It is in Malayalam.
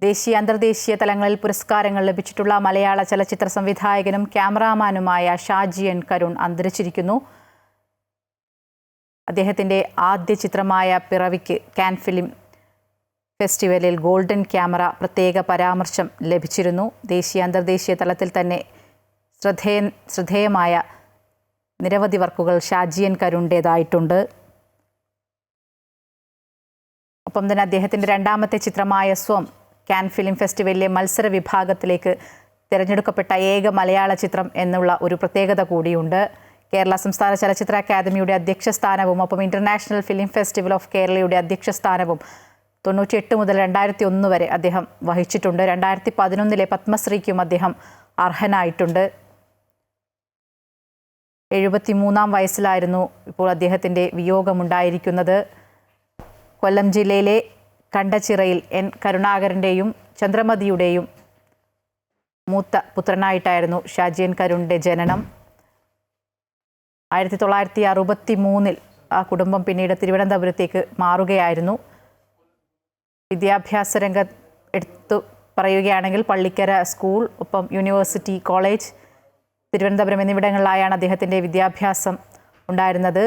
ദേശീയ അന്തർദേശീയ തലങ്ങളിൽ പുരസ്കാരങ്ങൾ ലഭിച്ചിട്ടുള്ള മലയാള ചലച്ചിത്ര സംവിധായകനും ക്യാമറാമാനുമായ ഷാജി എൻ കരുൺ അന്തരിച്ചിരിക്കുന്നു. അദ്ദേഹത്തിൻ്റെ ആദ്യ ചിത്രമായ പിറവിക്ക് കാൻ ഫിലിം ഫെസ്റ്റിവലിൽ ഗോൾഡൻ ക്യാമറ പ്രത്യേക പരാമർശം ലഭിച്ചിരുന്നു. ദേശീയ അന്തർദേശീയ തലത്തിൽ തന്നെ ശ്രദ്ധേയമായ നിരവധി വർക്കുകൾ ഷാജി എൻ കരുണിൻ്റേതായിട്ടുണ്ട്. ഒപ്പം തന്നെ അദ്ദേഹത്തിൻ്റെ രണ്ടാമത്തെ ചിത്രമായ സ്വം കാൻ ഫിലിം ഫെസ്റ്റിവലിലെ മത്സര വിഭാഗത്തിലേക്ക് തിരഞ്ഞെടുക്കപ്പെട്ട ഏക മലയാള ചിത്രം എന്നുള്ള ഒരു പ്രത്യേകത കൂടിയുണ്ട്. കേരള സംസ്ഥാന ചലച്ചിത്ര അക്കാദമിയുടെ അധ്യക്ഷ സ്ഥാനവും ഒപ്പം ഇൻ്റർനാഷണൽ ഫിലിം ഫെസ്റ്റിവൽ ഓഫ് കേരളയുടെ അധ്യക്ഷ സ്ഥാനവും 98 മുതൽ 2001 വരെ അദ്ദേഹം വഹിച്ചിട്ടുണ്ട്. 2011 പത്മശ്രീക്കും അദ്ദേഹം അർഹനായിട്ടുണ്ട്. 73-ാം വയസ്സിലായിരുന്നു ഇപ്പോൾ അദ്ദേഹത്തിൻ്റെ വിയോഗമുണ്ടായിരിക്കുന്നത്. കൊല്ലം ജില്ലയിലെ കണ്ടച്ചിറയിൽ എൻ കരുണാകരൻ്റെയും ചന്ദ്രമതിയുടെയും മൂത്ത പുത്രനായിട്ടായിരുന്നു ഷാജി എൻ കരുണിൻ്റെ ജനനം. 1963 ആ കുടുംബം പിന്നീട് തിരുവനന്തപുരത്തേക്ക് മാറുകയായിരുന്നു. വിദ്യാഭ്യാസ രംഗം എടുത്തു പറയുകയാണെങ്കിൽ പള്ളിക്കര സ്കൂൾ, ഒപ്പം യൂണിവേഴ്സിറ്റി കോളേജ്, തിരുവനന്തപുരം എന്നിവിടങ്ങളിലായാണ് അദ്ദേഹത്തിൻ്റെ വിദ്യാഭ്യാസം ഉണ്ടായിരുന്നത്.